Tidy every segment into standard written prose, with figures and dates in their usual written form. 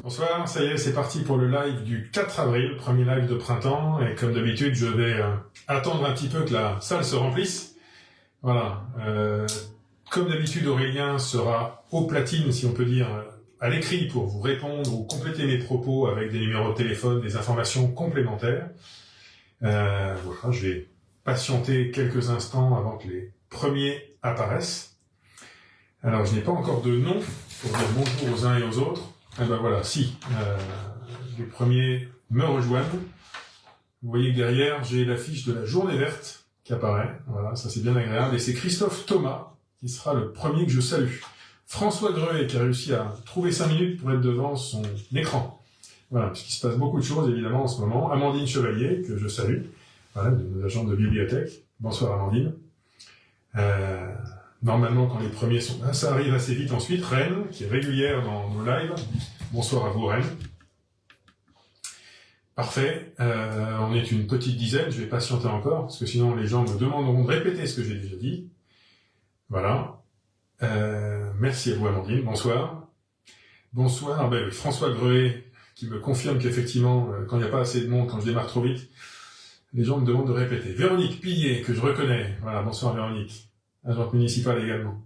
Bonsoir, ça y est, c'est parti pour le live du 4 avril, premier live de printemps, et comme d'habitude, je vais attendre un petit peu que la salle se remplisse. Voilà, comme d'habitude, Aurélien sera aux platines, si on peut dire, à l'écrit pour vous répondre ou compléter mes propos avec des numéros de téléphone, des informations complémentaires. Voilà, je vais patienter quelques instants avant que les premiers apparaissent. Alors, je n'ai pas encore de nom pour dire bonjour aux uns et aux autres. Eh ben voilà, si, les premiers me rejoignent. Vous voyez que derrière, j'ai l'affiche de la journée verte qui apparaît. Voilà, ça c'est bien agréable. Et c'est Christophe Thomas qui sera le premier que je salue. François Greuet qui a réussi à trouver 5 minutes pour être devant son écran. Voilà, puisqu'il se passe beaucoup de choses évidemment en ce moment. Amandine Chevalier, que je salue, voilà, de nos agents de bibliothèque. Bonsoir Amandine. Normalement, quand les premiers sont là, ça arrive assez vite ensuite. Rennes, qui est régulière dans nos lives. Bonsoir à vous, Rennes. Parfait. On est une petite dizaine. Je vais patienter encore, parce que sinon les gens me demanderont de répéter ce que j'ai déjà dit. Voilà. Merci à vous, Amandine. Bonsoir. Bonsoir. Ben, François Greuet, qui me confirme qu'effectivement, quand il n'y a pas assez de monde, quand je démarre trop vite, les gens me demandent de répéter. Véronique Pillet, que je reconnais. Voilà, bonsoir Véronique. Agente municipale également.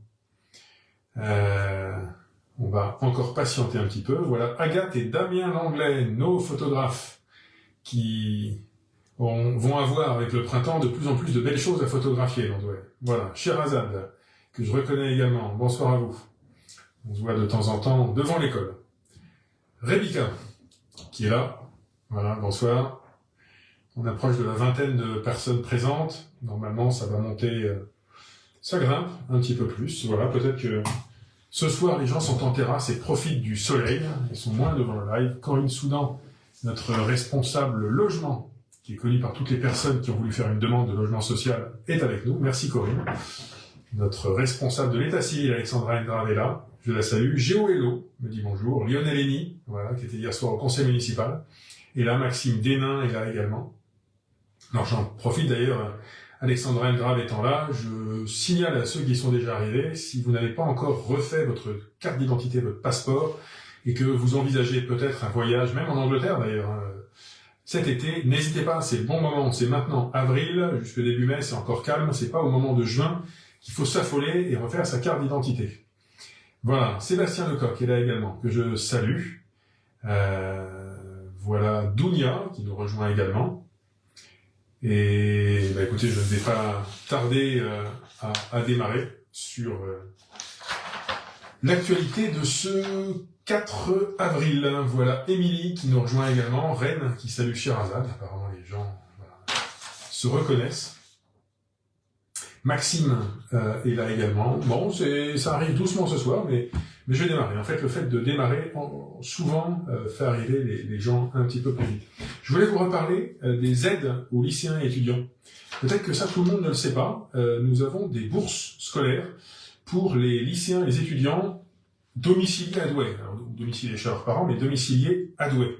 On va encore patienter un petit peu. Voilà, Agathe et Damien Langlais, nos photographes, qui vont avoir avec le printemps de plus en plus de belles choses à photographier. Donc, ouais. Voilà, Sherazade, que je reconnais également. Bonsoir à vous. On se voit de temps en temps devant l'école. Rebecca, qui est là. Voilà, bonsoir. On approche de la vingtaine de personnes présentes. Normalement, ça va monter... ça grimpe un petit peu plus. Voilà, peut-être que ce soir, les gens sont en terrasse et profitent du soleil. Ils sont moins devant le live. Corinne Soudan, notre responsable logement, qui est connu par toutes les personnes qui ont voulu faire une demande de logement social, est avec nous. Merci Corinne. Notre responsable de l'état civil, Alexandra Endrave, est là. Je la salue. Géo Hello me dit bonjour. Lionel Henny, voilà, qui était hier soir au conseil municipal. Et là, Maxime Dénin est là également. Alors, j'en profite d'ailleurs... Alexandra Endrave étant là, je signale à ceux qui sont déjà arrivés, si vous n'avez pas encore refait votre carte d'identité, votre passeport, et que vous envisagez peut-être un voyage, même en Angleterre d'ailleurs, cet été, n'hésitez pas, c'est le bon moment, c'est maintenant, avril, jusqu'au début mai, c'est encore calme, c'est pas au moment de juin qu'il faut s'affoler et refaire sa carte d'identité. Voilà, Sébastien Lecoq est là également, que je salue. Voilà Dounia, qui nous rejoint également. Et bah écoutez, je ne vais pas tarder à démarrer sur l'actualité de ce 4 avril. Voilà Émilie qui nous rejoint également, Rennes qui salue Sherazade. Apparemment les gens se reconnaissent. Maxime est là également. Bon, ça arrive doucement ce soir, mais je vais démarrer. En fait, le fait de démarrer souvent fait arriver les gens un petit peu plus vite. Je voulais vous reparler des aides aux lycéens et étudiants. Peut-être que ça, tout le monde ne le sait pas. Nous avons des bourses scolaires pour les lycéens et les étudiants domiciliés à Douai. Alors, domiciliés chez leurs parents, mais domiciliés à Douai.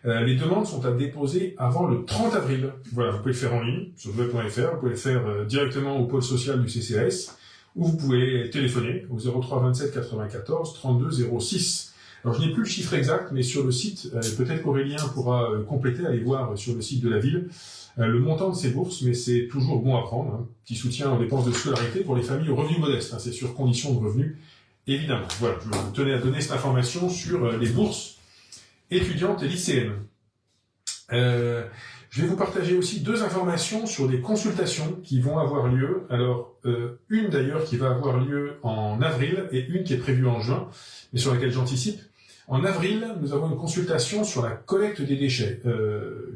Les demandes sont à déposer avant le 30 avril. Voilà, vous pouvez le faire en ligne sur douai.fr, vous pouvez le faire directement au pôle social du CCAS, ou vous pouvez téléphoner au 03 27 94 32 06. Alors je n'ai plus le chiffre exact, mais sur le site, peut-être qu'Aurélien pourra compléter, aller voir sur le site de la ville, le montant de ces bourses, mais c'est toujours bon à prendre. Hein. Petit soutien aux dépenses de scolarité pour les familles aux revenus modestes, hein, c'est sur condition de revenus, évidemment. Voilà, je tenais à donner cette information sur les bourses étudiantes et lycéennes. Je vais vous partager aussi 2 informations sur des consultations qui vont avoir lieu. Alors, une d'ailleurs qui va avoir lieu en avril et une qui est prévue en juin, mais sur laquelle j'anticipe. En avril, nous avons une consultation sur la collecte des déchets.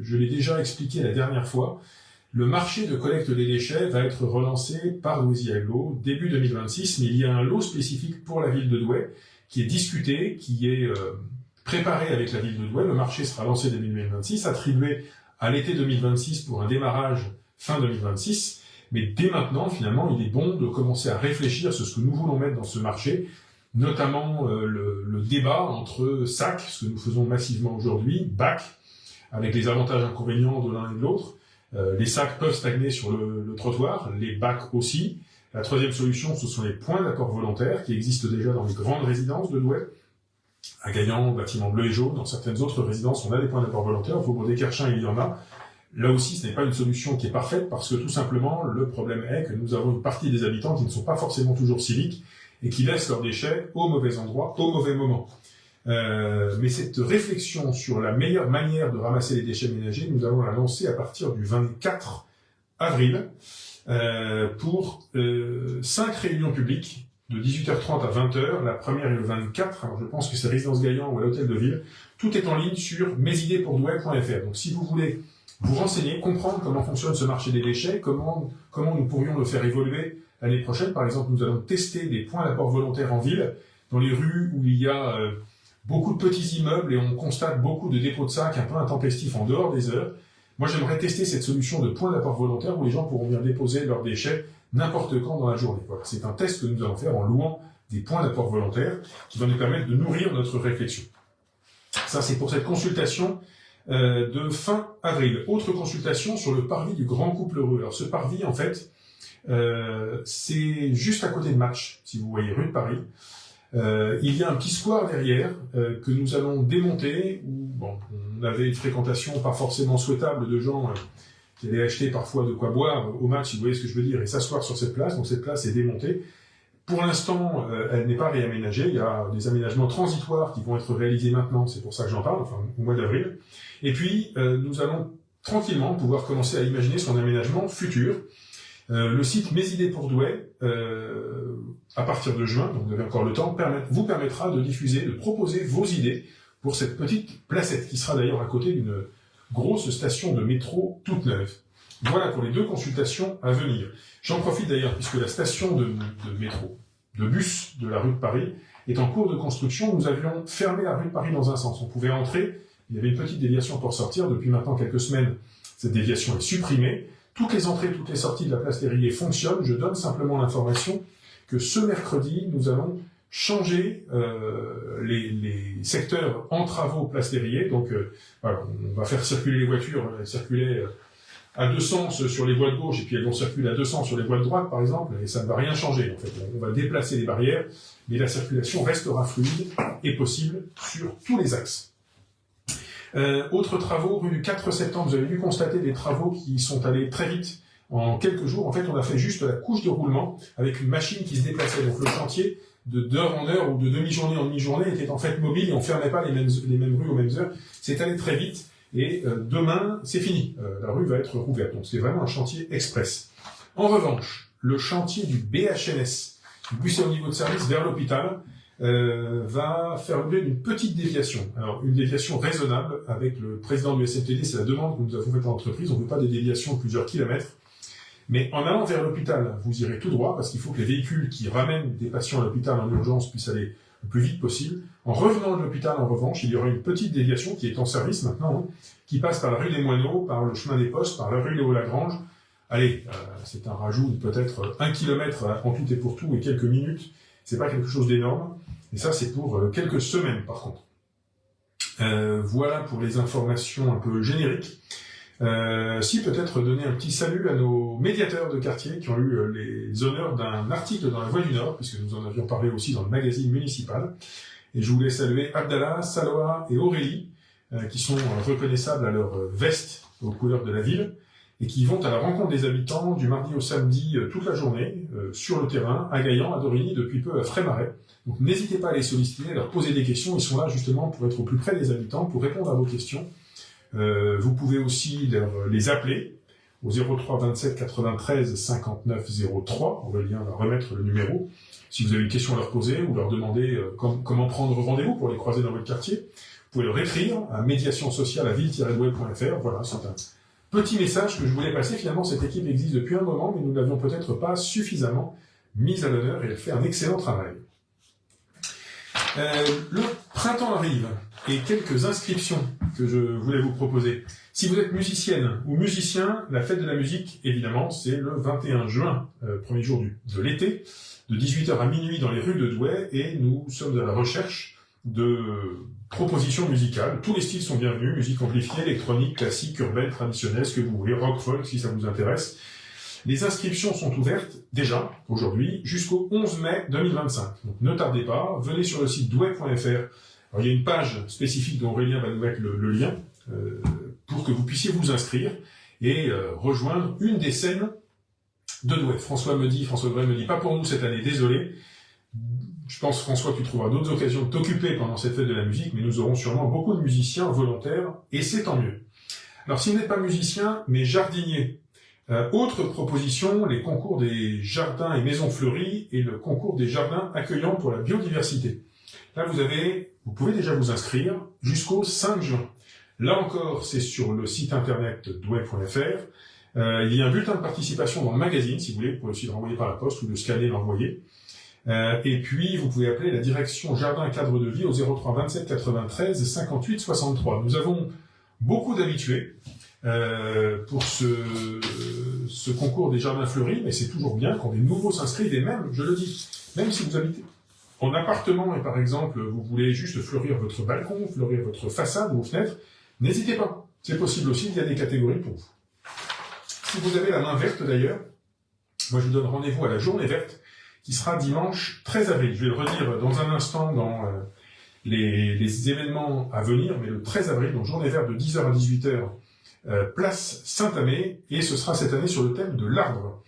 Je l'ai déjà expliqué la dernière fois. Le marché de collecte des déchets va être relancé par Louisiana Aglo début 2026, mais il y a un lot spécifique pour la ville de Douai qui est discuté, qui est préparé avec la ville de Douai. Le marché sera lancé début 2026, attribué à l'été 2026 pour un démarrage fin 2026. Mais dès maintenant, finalement, il est bon de commencer à réfléchir sur ce que nous voulons mettre dans ce marché, notamment le débat entre SAC, ce que nous faisons massivement aujourd'hui, BAC, avec les avantages et inconvénients de l'un et de l'autre. Les sacs peuvent stagner sur le trottoir, les BAC aussi. La troisième solution, ce sont les points d'accord volontaires qui existent déjà dans les grandes résidences de Douai. À Gaillan, bâtiments bleus et jaunes, dans certaines autres résidences, on a des points d'apport volontaire. Au Faubourg des Kerchins, il y en a. Là aussi, ce n'est pas une solution qui est parfaite parce que tout simplement, le problème est que nous avons une partie des habitants qui ne sont pas forcément toujours civiques et qui laissent leurs déchets au mauvais endroit, au mauvais moment. Mais cette réflexion sur la meilleure manière de ramasser les déchets ménagers, nous allons la lancer à partir du 24 avril pour 5 réunions publiques de 18h30 à 20h. La première est le 24, alors je pense que c'est Résidence Gaillan ou à l'Hôtel de Ville. Tout est en ligne sur mesidespourdouai.fr. Donc si vous voulez vous renseigner, comprendre comment fonctionne ce marché des déchets, comment nous pourrions le faire évoluer l'année prochaine. Par exemple, nous allons tester des points d'apport volontaire en ville, dans les rues où il y a beaucoup de petits immeubles et on constate beaucoup de dépôts de sacs un peu intempestifs en dehors des heures. Moi, j'aimerais tester cette solution de point d'apport volontaire où les gens pourront venir déposer leurs déchets n'importe quand dans la journée. Voilà, c'est un test que nous allons faire en louant des points d'apport volontaire qui va nous permettre de nourrir notre réflexion. Ça, c'est pour cette consultation de fin avril. Autre consultation sur le parvis du Grand Couple Heureux. Alors, ce parvis, en fait, c'est juste à côté de Match, si vous voyez, rue de Paris. Il y a un petit square derrière que nous allons démonter, où bon, on avait une fréquentation pas forcément souhaitable de gens qui allaient acheter parfois de quoi boire au match, si vous voyez ce que je veux dire, et s'asseoir sur cette place. Donc cette place est démontée. Pour l'instant, elle n'est pas réaménagée. Il y a des aménagements transitoires qui vont être réalisés maintenant, c'est pour ça que j'en parle, enfin au mois d'avril. Et puis, nous allons tranquillement pouvoir commencer à imaginer son aménagement futur. Le site Mes idées pour Douai, à partir de juin, donc vous avez encore le temps, vous permettra de diffuser, de proposer vos idées pour cette petite placette, qui sera d'ailleurs à côté d'une grosse station de métro toute neuve. Voilà pour les 2 consultations à venir. J'en profite d'ailleurs, puisque la station de métro, de bus de la rue de Paris, est en cours de construction. Nous avions fermé la rue de Paris dans un sens. On pouvait entrer, il y avait une petite déviation pour sortir. Depuis maintenant quelques semaines, cette déviation est supprimée. Toutes les entrées, toutes les sorties de la place Lérillier fonctionnent. Je donne simplement l'information que ce mercredi, nous allons changer les secteurs en travaux place Lérillier. Donc, voilà, on va faire circuler les voitures, circuler à 2 sens sur les voies de gauche, et puis elles vont circuler à 200 sur les voies de droite, par exemple, et ça ne va rien changer. En fait, on va déplacer les barrières, mais la circulation restera fluide et possible sur tous les axes. Autres travaux, rue du 4 septembre, vous avez dû constater des travaux qui sont allés très vite en quelques jours. En fait, on a fait juste la couche de roulement avec une machine qui se déplaçait. Donc le chantier, d'heure en heure ou de demi-journée en demi-journée, était en fait mobile et on fermait pas les mêmes rues aux mêmes heures. C'est allé très vite et demain, c'est fini. La rue va être rouverte. Donc c'est vraiment un chantier express. En revanche, le chantier du BHNS, du bus à haut niveau de service vers l'hôpital, va faire l'objet d'une petite déviation. Alors, une déviation raisonnable avec le président du SMTD, c'est la demande que nous avons faite à l'entreprise. On ne veut pas des déviations de plusieurs kilomètres. Mais en allant vers l'hôpital, vous irez tout droit parce qu'il faut que les véhicules qui ramènent des patients à l'hôpital en urgence puissent aller le plus vite possible. En revenant de l'hôpital, en revanche, il y aura une petite déviation qui est en service maintenant, qui passe par la rue des Moineaux, par le chemin des Postes, par la rue Léo-Lagrange. Allez, c'est un rajout de peut-être 1 kilomètre en tout et pour tout et quelques minutes. C'est pas quelque chose d'énorme. Et ça, c'est pour quelques semaines, par contre. Voilà pour les informations un peu génériques. Si peut-être donner un petit salut à nos médiateurs de quartier qui ont eu les honneurs d'un article dans la Voix du Nord, puisque nous en avions parlé aussi dans le magazine municipal. Et je voulais saluer Abdallah, Salwa et Aurélie, qui sont reconnaissables à leur veste aux couleurs de la ville, et qui vont à la rencontre des habitants du mardi au samedi toute la journée, sur le terrain, à Gaillan, à Dorigny, depuis peu à Frémarais. Donc n'hésitez pas à les solliciter, à leur poser des questions. Ils sont là justement pour être au plus près des habitants, pour répondre à vos questions. Vous pouvez aussi les appeler au 03 27 93 59 03. On va bien leur remettre le numéro. Si vous avez une question à leur poser ou leur demander comment prendre rendez-vous pour les croiser dans votre quartier, vous pouvez leur écrire à médiationsociale@ville-douai.fr. Voilà, c'est un petit message que je voulais passer. Finalement, cette équipe existe depuis un moment, mais nous ne l'avions peut-être pas suffisamment mise à l'honneur et elle fait un excellent travail. Le printemps arrive et quelques inscriptions que je voulais vous proposer. Si vous êtes musicienne ou musicien, la fête de la musique, évidemment, c'est le 21 juin, premier jour de l'été, de 18h à minuit dans les rues de Douai, et nous sommes à la recherche de propositions musicales. Tous les styles sont bienvenus, musique amplifiée, électronique, classique, urbaine, traditionnelle, ce que vous voulez, rock, folk, si ça vous intéresse. Les inscriptions sont ouvertes, déjà, aujourd'hui, jusqu'au 11 mai 2025. Donc ne tardez pas, venez sur le site douai.fr, Alors, il y a une page spécifique dont Aurélien va nous mettre le lien pour que vous puissiez vous inscrire et rejoindre une des scènes de Douai. François Gray me dit, pas pour nous cette année, désolé. Je pense, François, que tu trouveras d'autres occasions de t'occuper pendant cette fête de la musique, mais nous aurons sûrement beaucoup de musiciens volontaires, et c'est tant mieux. Alors, si vous n'êtes pas musicien, mais jardinier, autre proposition, les concours des jardins et maisons fleuries et le concours des jardins accueillants pour la biodiversité. Là, vous pouvez déjà vous inscrire jusqu'au 5 juin. Là encore, c'est sur le site internet douai.fr. Il y a un bulletin de participation dans le magazine, si vous voulez, vous pouvez aussi le renvoyer par la poste ou le scanner et l'envoyer. Et puis, vous pouvez appeler la direction Jardin Cadre de Vie au 03 27 93 58 63. Nous avons beaucoup d'habitués pour ce concours des jardins fleuris, mais c'est toujours bien quand des nouveaux s'inscrivent, et même, je le dis, même si vous habitez en appartement et par exemple, vous voulez juste fleurir votre balcon, fleurir votre façade ou vos fenêtres, n'hésitez pas. C'est possible aussi, il y a des catégories pour vous. Si vous avez la main verte d'ailleurs, moi je vous donne rendez-vous à la journée verte, qui sera dimanche 13 avril. Je vais le redire dans un instant dans les événements à venir, mais le 13 avril, donc journée verte de 10h à 18h, place Saint-Amé, et ce sera cette année sur le thème de l'arbre.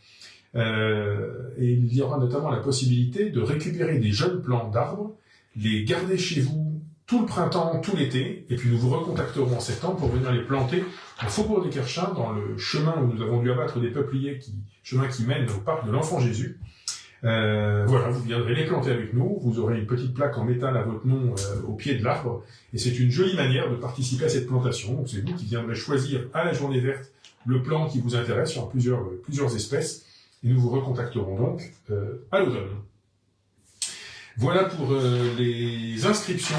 Et il y aura notamment la possibilité de récupérer des jeunes plants d'arbres, les garder chez vous tout le printemps, tout l'été, et puis nous vous recontacterons en septembre pour venir les planter au Faubourg des Querchins, dans le chemin où nous avons dû abattre des peupliers, chemin qui mène au parc de l'Enfant Jésus. Voilà, vous viendrez les planter avec nous, vous aurez une petite plaque en métal à votre nom au pied de l'arbre, et c'est une jolie manière de participer à cette plantation. Donc c'est vous qui viendrez choisir à la journée verte le plant qui vous intéresse, sur plusieurs espèces, et nous vous recontacterons donc à l'automne. Voilà pour les inscriptions.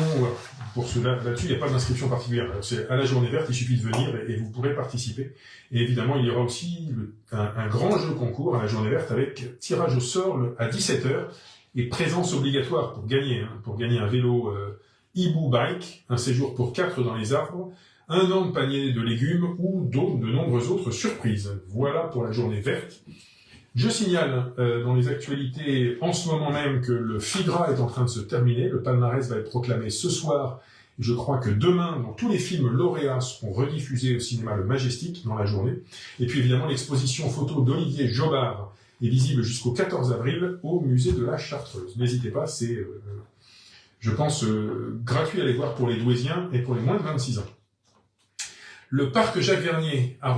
Pour cela, là-dessus, il n'y a pas d'inscription particulière. C'est à la journée verte, il suffit de venir et vous pourrez participer. Et évidemment, il y aura aussi un grand jeu concours à la journée verte avec tirage au sort à 17h et présence obligatoire pour gagner un vélo Ibu Bike, un séjour pour 4 dans les arbres, un an de panier de légumes ou de nombreuses autres surprises. Voilà pour la journée verte. Je signale dans les actualités en ce moment même que le FIGRA est en train de se terminer. Le palmarès va être proclamé ce soir. Je crois que demain, donc, tous les films lauréats seront rediffusés au cinéma Le Majestic dans la journée. Et puis évidemment, l'exposition photo d'Olivier Jobard est visible jusqu'au 14 avril au musée de la Chartreuse. N'hésitez pas, c'est, je pense, gratuit à aller voir pour les Douaisiens et pour les moins de 26 ans. Le parc Jacques Vernier à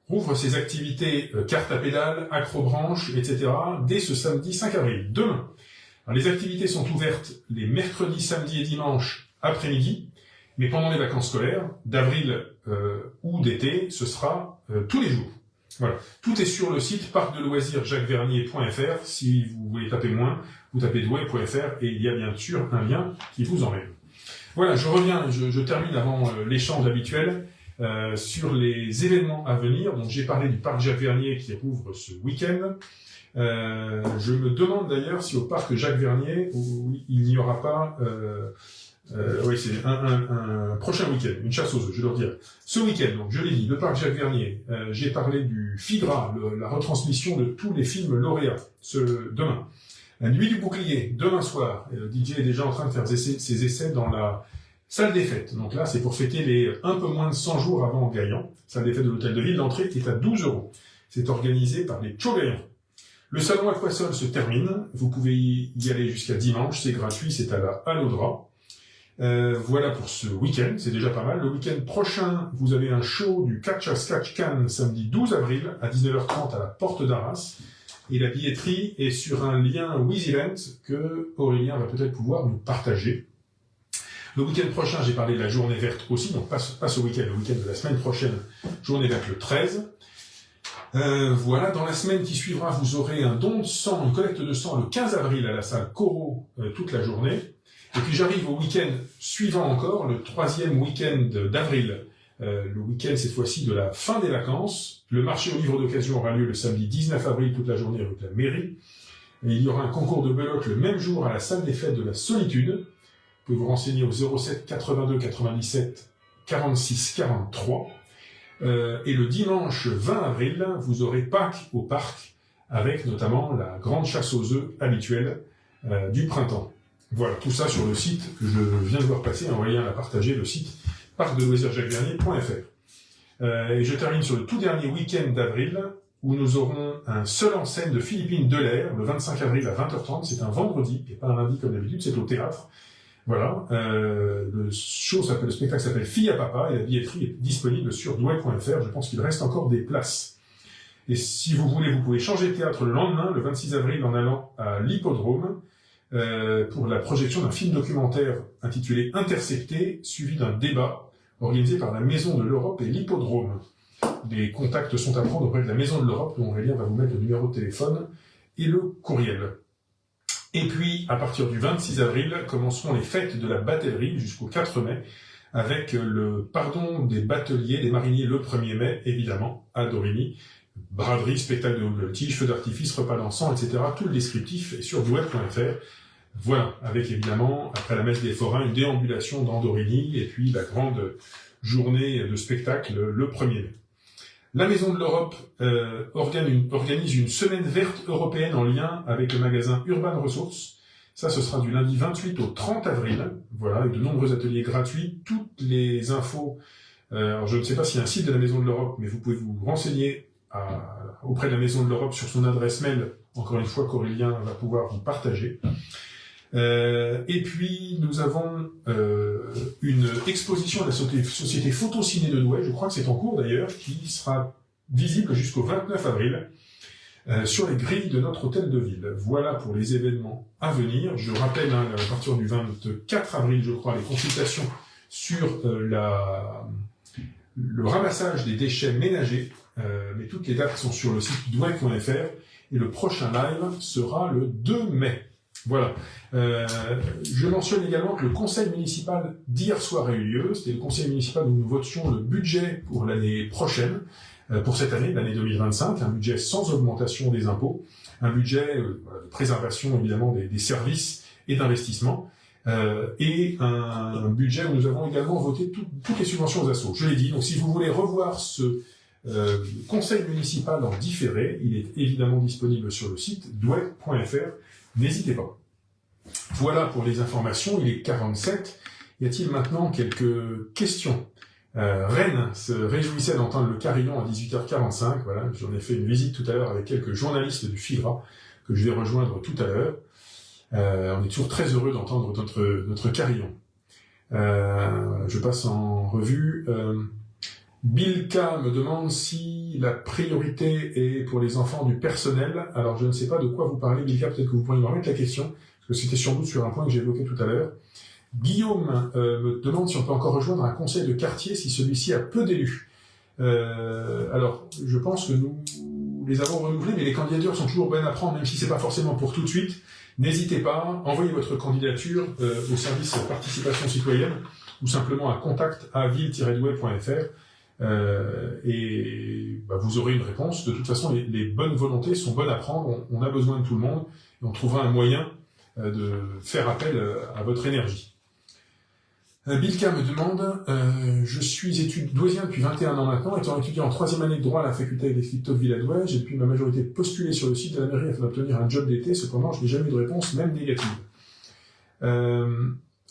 rouvre ses activités carte à pédales, acrobranche, etc. dès ce samedi 5 avril, demain. Alors, les activités sont ouvertes les mercredis, samedis et dimanches après-midi, mais pendant les vacances scolaires, d'avril ou d'été, ce sera tous les jours. Voilà. Tout est sur le site parcdeloisirsjacquesvernier.fr. Si vous voulez taper moins, vous tapez douai.fr et il y a bien sûr un lien qui vous emmène. Voilà, je termine avant l'échange habituel. Sur les événements à venir. Donc j'ai parlé du parc Jacques Vernier qui rouvre ce week-end. Je me demande d'ailleurs si au parc Jacques Vernier il n'y aura pas oui, c'est un prochain week-end, une chasse aux œufs, je leur dirai. Ce week-end, donc je l'ai dit, le parc Jacques Vernier, j'ai parlé du FIGRA, la retransmission de tous les films lauréats, demain. La nuit du bouclier, demain soir, DJ est déjà en train de faire ses essais dans la salle des fêtes. Donc là, c'est pour fêter les un peu moins de 100 jours avant Gaillan. Salle des fêtes de l'hôtel de ville, l'entrée est à 12 €. C'est organisé par les Tchougaillans. Le salon Aquasol se termine. Vous pouvez y aller jusqu'à dimanche. C'est gratuit, c'est à la Allodra. Voilà pour ce week-end, c'est déjà pas mal. Le week-end prochain, vous avez un show du Catch a Sketch Can samedi 12 avril à 19h30 à la Porte d'Arras. Et la billetterie est sur un lien WizEvent que Aurélien va peut-être pouvoir nous partager. Le week-end prochain, j'ai parlé de la journée verte aussi, donc pas ce week-end, le week-end de la semaine prochaine, journée verte le 13. Voilà, dans la semaine qui suivra, vous aurez un don de sang, une collecte de sang le 15 avril à la salle Corot toute la journée. Et puis j'arrive au week-end suivant encore, le 3e week-end d'avril, le week-end cette fois-ci de la fin des vacances. Le marché aux livres d'occasion aura lieu le samedi 19 avril toute la journée avec la mairie. Et il y aura un concours de belote le même jour à la salle des fêtes de la Solitude. Vous pouvez vous renseigner au 07 82 97 46 43. Et le dimanche 20 avril, vous aurez Pâques au parc, avec notamment la grande chasse aux œufs habituelle du printemps. Voilà, tout ça sur le site que je viens de voir passer, un lien à partager, le site parcdeloisirsjacquesvernier.fr. Et je termine sur le tout dernier week-end d'avril, où nous aurons un seul en scène de Philippine Delair, le 25 avril à 20h30, c'est un vendredi, et pas un lundi comme d'habitude, c'est au théâtre. Voilà, le spectacle s'appelle Fille à Papa, et la billetterie est disponible sur douai.fr, je pense qu'il reste encore des places. Et si vous voulez, vous pouvez changer de théâtre le lendemain, le 26 avril, en allant à l'Hippodrome, pour la projection d'un film documentaire intitulé Intercepté, suivi d'un débat organisé par la Maison de l'Europe et l'Hippodrome. Les contacts sont à prendre auprès de la Maison de l'Europe, dont Aurélien va vous mettre le numéro de téléphone et le courriel. Et puis, à partir du 26 avril, commenceront les fêtes de la batellerie jusqu'au 4 mai, avec le pardon des bateliers, des mariniers le 1er mai, évidemment, à Dorigny. Braderie, spectacle de voltige, feu d'artifice, repas d'encens, etc. Tout le descriptif est sur douai.fr. Voilà, avec évidemment, après la messe des forains, une déambulation dans Dorigny, et puis la grande journée de spectacle le 1er mai. La Maison de l'Europe organise une semaine verte européenne en lien avec le magasin Urban Resources. Ça, ce sera du lundi 28 au 30 avril. Voilà, avec de nombreux ateliers gratuits. Toutes les infos, alors je ne sais pas s'il y a un site de la Maison de l'Europe, mais vous pouvez vous renseigner auprès de la Maison de l'Europe sur son adresse mail, encore une fois qu'Aurélien va pouvoir vous partager. Et puis nous avons une exposition à la Société Photociné de Douai, je crois que c'est en cours d'ailleurs, qui sera visible jusqu'au 29 avril sur les grilles de notre hôtel de ville. Voilà pour les événements à venir. Je rappelle à partir du 24 avril, je crois, les consultations sur le ramassage des déchets ménagers, mais toutes les dates sont sur le site douai.fr et le prochain live sera le 2 mai. Voilà. Je mentionne également que le conseil municipal d'hier soir a eu lieu. C'était le conseil municipal où nous votions le budget pour l'année prochaine, pour cette année, l'année 2025, un budget sans augmentation des impôts, un budget de préservation évidemment des services et d'investissement, et un budget où nous avons également voté toutes les subventions aux assos. Je l'ai dit, donc si vous voulez revoir ce conseil municipal en différé, il est évidemment disponible sur le site douai.fr. N'hésitez pas. Voilà pour les informations, il est 47. Y a-t-il maintenant quelques questions? Rennes se réjouissait d'entendre le carillon à 18h45. Voilà, j'en ai fait une visite tout à l'heure avec quelques journalistes du FIGRA que je vais rejoindre tout à l'heure. On est toujours très heureux d'entendre notre carillon. Je passe en revue. Bilka me demande si la priorité est pour les enfants du personnel. Alors, je ne sais pas de quoi vous parlez, Bilka, peut-être que vous pourriez me remettre la question, parce que c'était sans doute sur un point que j'ai évoqué tout à l'heure. Guillaume me demande si on peut encore rejoindre un conseil de quartier si celui-ci a peu d'élus. Alors, je pense que nous les avons renouvelés, mais les candidatures sont toujours bonnes à prendre, même si c'est pas forcément pour tout de suite. N'hésitez pas, envoyez votre candidature au service participation citoyenne, ou simplement à contact@ville-douai.fr. Et vous aurez une réponse. De toute façon, les bonnes volontés sont bonnes à prendre. On a besoin de tout le monde et on trouvera un moyen de faire appel à votre énergie. Bilka me demande, je suis douaisien depuis 21 ans maintenant, étant étudiant en 3e année de droit à la faculté des Crypto de Villadouai, j'ai depuis ma majorité postulé sur le site de la mairie afin d'obtenir un job d'été, cependant je n'ai jamais eu de réponse, même négative.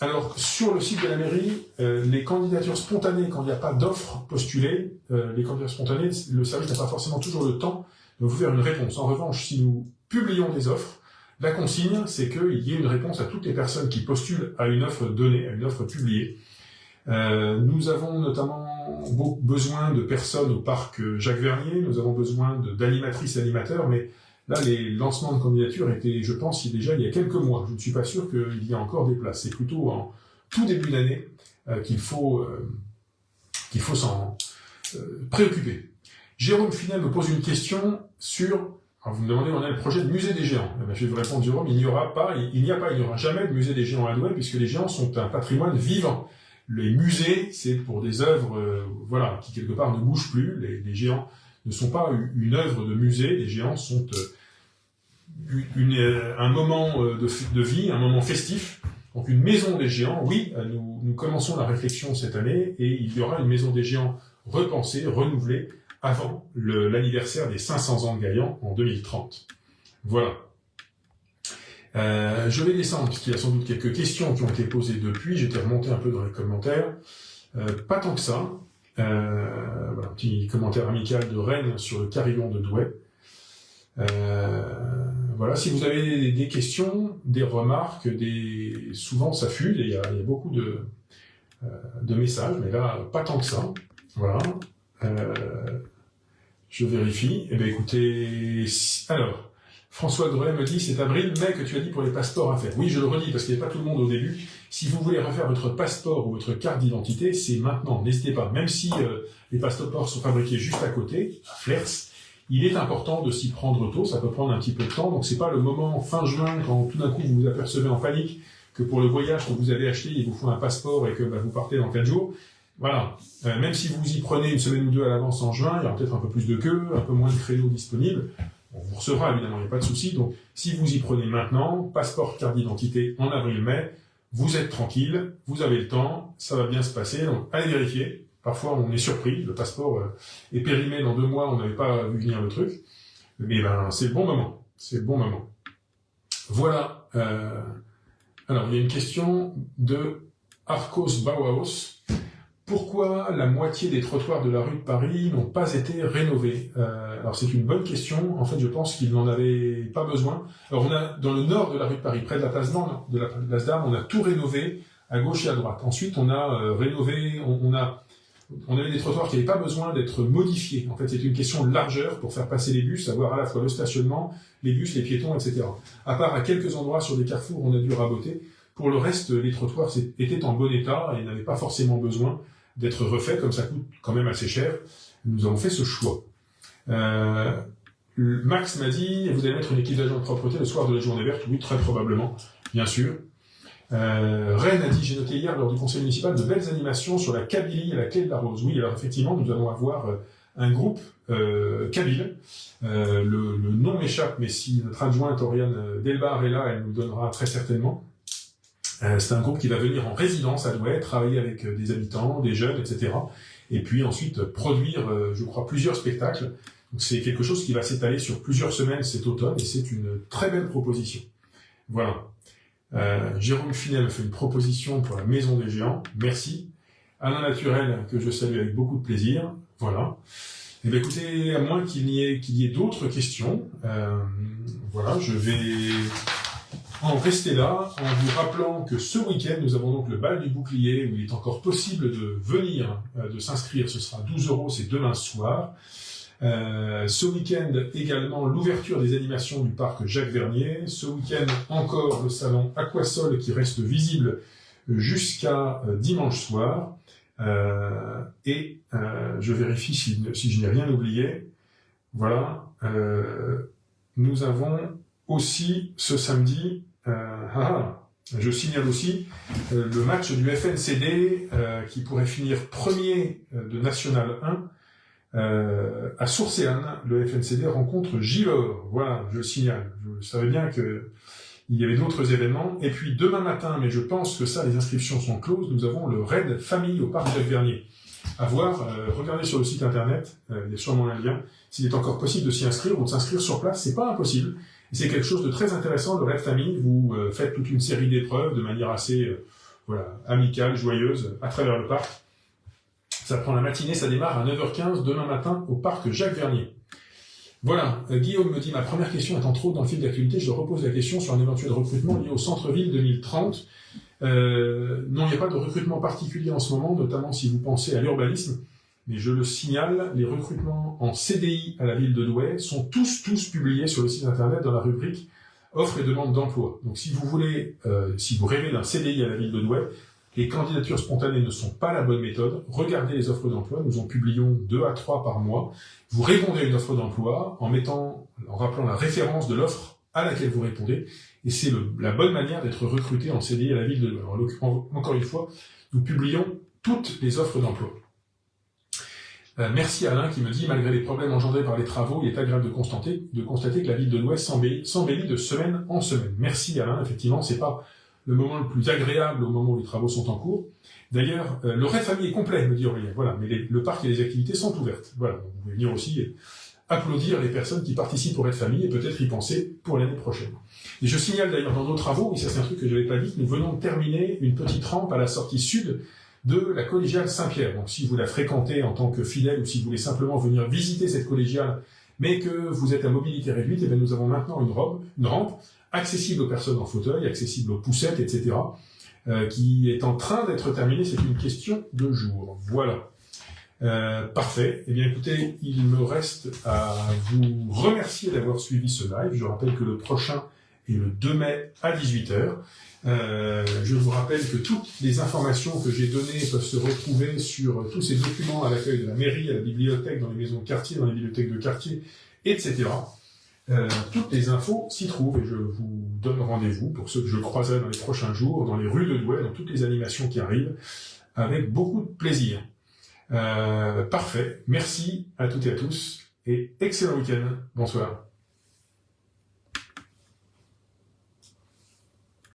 Alors, sur le site de la mairie, les candidatures spontanées, quand il n'y a pas d'offres postulées, les candidatures spontanées, le service n'a pas forcément toujours le temps de vous faire une réponse. En revanche, si nous publions des offres, la consigne, c'est qu'il y ait une réponse à toutes les personnes qui postulent à une offre donnée, à une offre publiée. Nous avons notamment besoin de personnes au parc Jacques-Vernier, nous avons besoin d'animatrices et animateurs, mais là, les lancements de candidatures étaient, je pense, déjà il y a quelques mois. Je ne suis pas sûr qu'il y ait encore des places. C'est plutôt en tout début d'année qu'il faut s'en préoccuper. Jérôme Finel me pose une question sur... Alors vous me demandez, on a le projet de musée des géants. Eh bien, je vais vous répondre, Jérôme, il n'y aura jamais de musée des géants à Douai, puisque les géants sont un patrimoine vivant. Les musées, c'est pour des œuvres qui quelque part ne bougent plus. Les géants ne sont pas une œuvre de musée, les géants sont un moment de vie, un moment festif. Donc une maison des géants, oui, nous commençons la réflexion cette année, et il y aura une maison des géants repensée, renouvelée, avant l'anniversaire des 500 ans de Gaillan en 2030. Voilà. Je vais descendre, puisqu'il y a sans doute quelques questions qui ont été posées depuis. J'étais remonté un peu dans les commentaires. Pas tant que ça. Voilà, un petit commentaire amical de Rennes sur le carillon de Douai. Voilà, si vous avez des questions, des remarques, souvent ça fuse, et il y a beaucoup de messages, mais là, pas tant que ça. Voilà. Je vérifie. Eh bien, écoutez, alors, François Drolet me dit, c'est avril-mai que tu as dit pour les passeports à faire. Oui, je le redis, parce qu'il n'y avait pas tout le monde au début. Si vous voulez refaire votre passeport ou votre carte d'identité, c'est maintenant. N'hésitez pas. Même si les passeports sont fabriqués juste à côté, à Flers, il est important de s'y prendre tôt. Ça peut prendre un petit peu de temps. Donc, c'est pas le moment fin juin, quand tout d'un coup vous vous apercevez en panique que pour le voyage que vous avez acheté, il vous faut un passeport et que vous partez dans 4 jours. Voilà. Même si vous y prenez une semaine ou deux à l'avance en juin, il y aura peut-être un peu plus de queue, un peu moins de créneaux disponibles. On vous recevra, évidemment, il n'y a pas de souci. Donc, si vous y prenez maintenant, passeport, carte d'identité en avril-mai, vous êtes tranquille, vous avez le temps, ça va bien se passer. Donc, allez vérifier. Parfois, on est surpris. Le passeport est périmé dans 2 mois, on n'avait pas vu venir le truc. Mais c'est le bon moment. C'est le bon moment. Voilà. Alors, il y a une question de Arcos Bauhaus. Pourquoi la moitié des trottoirs de la rue de Paris n'ont pas été rénovés? Alors c'est une bonne question. En fait, je pense qu'ils n'en avaient pas besoin. Alors on a dans le nord de la rue de Paris, près de la place d'Armes, on a tout rénové à gauche et à droite. Ensuite, on a rénové, on avait des trottoirs qui n'avaient pas besoin d'être modifiés. En fait, c'est une question de largeur pour faire passer les bus, avoir à la fois le stationnement, les bus, les piétons, etc. À part à quelques endroits sur des carrefours, on a dû raboter. Pour le reste, les trottoirs étaient en bon état et n'avaient pas forcément besoin d'être refaits, comme ça coûte quand même assez cher. Nous avons fait ce choix. Max m'a dit, vous allez mettre une équipe d'agents de propreté le soir de la journée verte? Oui, très probablement, bien sûr. Rennes a dit, j'ai noté hier lors du conseil municipal de belles animations sur la Kabylie et la clé de la rose. Oui, alors effectivement, nous allons avoir un groupe kabyle. Le nom m'échappe, mais si notre adjointe Oriane Delbar est là, elle nous le donnera très certainement. C'est un groupe qui va venir en résidence à Douai, travailler avec des habitants, des jeunes, etc. Et puis ensuite produire, je crois, plusieurs spectacles. Donc c'est quelque chose qui va s'étaler sur plusieurs semaines cet automne, et c'est une très belle proposition. Voilà. Jérôme Finet me fait une proposition pour la Maison des Géants. Merci. Alain Naturel, que je salue avec beaucoup de plaisir. Voilà. Eh bien, écoutez, à moins qu'il y ait d'autres questions, voilà, je vais en rester là, en vous rappelant que ce week-end, nous avons donc le bal du bouclier, où il est encore possible de venir, de s'inscrire. Ce sera 12 €, c'est demain soir. Ce week-end, également, l'ouverture des animations du parc Jacques Vernier. Ce week-end, encore le salon Aquasol qui reste visible jusqu'à dimanche soir. Et je vérifie si je n'ai rien oublié. Voilà. Nous avons aussi ce samedi, je signale aussi le match du FNCD qui pourrait finir premier de National 1 à Sourcéane. Le FNCD rencontre Givors. Voilà, je le signale. Je savais bien que il y avait d'autres événements. Et puis demain matin, mais je pense que ça, les inscriptions sont closes, nous avons le raid famille au parc Jacques Vernier. À voir, regardez sur le site internet, il y a sûrement un lien. S'il est encore possible de s'y inscrire ou de s'inscrire sur place, c'est pas impossible. Et c'est quelque chose de très intéressant, le raid famille. Vous faites toute une série d'épreuves de manière assez amicale, joyeuse, à travers le parc. Ça prend la matinée, ça démarre à 9h15 demain matin au parc Jacques Vernier. Voilà, Guillaume me dit, ma première question étant trop dans le fil d'actualité, je repose la question sur un éventuel recrutement lié au centre-ville 2030. Non, il n'y a pas de recrutement particulier en ce moment, notamment si vous pensez à l'urbanisme, mais je le signale, les recrutements en CDI à la ville de Douai sont tous publiés sur le site internet dans la rubrique offres et demandes d'emploi. Donc si vous voulez, si vous rêvez d'un CDI à la ville de Douai, les candidatures spontanées ne sont pas la bonne méthode. Regardez les offres d'emploi, nous en publions 2 à 3 par mois. Vous répondez à une offre d'emploi en rappelant la référence de l'offre à laquelle vous répondez, et c'est la bonne manière d'être recruté en CDI à la ville de Douai. Encore une fois, nous publions toutes les offres d'emploi. Merci Alain qui me dit, malgré les problèmes engendrés par les travaux, il est agréable de constater que la ville de Douai s'embellit de semaine en semaine. Merci Alain, effectivement, c'est pas le moment le plus agréable au moment où les travaux sont en cours. D'ailleurs, le raid famille est complet, me dit Aurélien. Voilà, mais le parc et les activités sont ouvertes. Voilà, vous pouvez venir aussi applaudir les personnes qui participent au Raid Famille et peut-être y penser pour l'année prochaine. Et je signale d'ailleurs dans nos travaux, et ça c'est un truc que je n'avais pas dit, que nous venons de terminer une petite rampe à la sortie sud de la collégiale Saint-Pierre. Donc si vous la fréquentez en tant que fidèle ou si vous voulez simplement venir visiter cette collégiale, mais que vous êtes à mobilité réduite, et bien nous avons maintenant une rampe accessible aux personnes en fauteuil, accessible aux poussettes, etc., qui est en train d'être terminée. C'est une question de jour. Voilà. Parfait. Eh bien, écoutez, il me reste à vous remercier d'avoir suivi ce live. Je rappelle que le prochain est le 2 mai à 18h. Je vous rappelle que toutes les informations que j'ai données peuvent se retrouver sur tous ces documents à l'accueil de la mairie, à la bibliothèque, dans les maisons de quartier, dans les bibliothèques de quartier, etc. Toutes les infos s'y trouvent et je vous donne rendez-vous pour ceux que je croiserai dans les prochains jours, dans les rues de Douai, dans toutes les animations qui arrivent, avec beaucoup de plaisir. Parfait. Merci à toutes et à tous et excellent week-end. Bonsoir.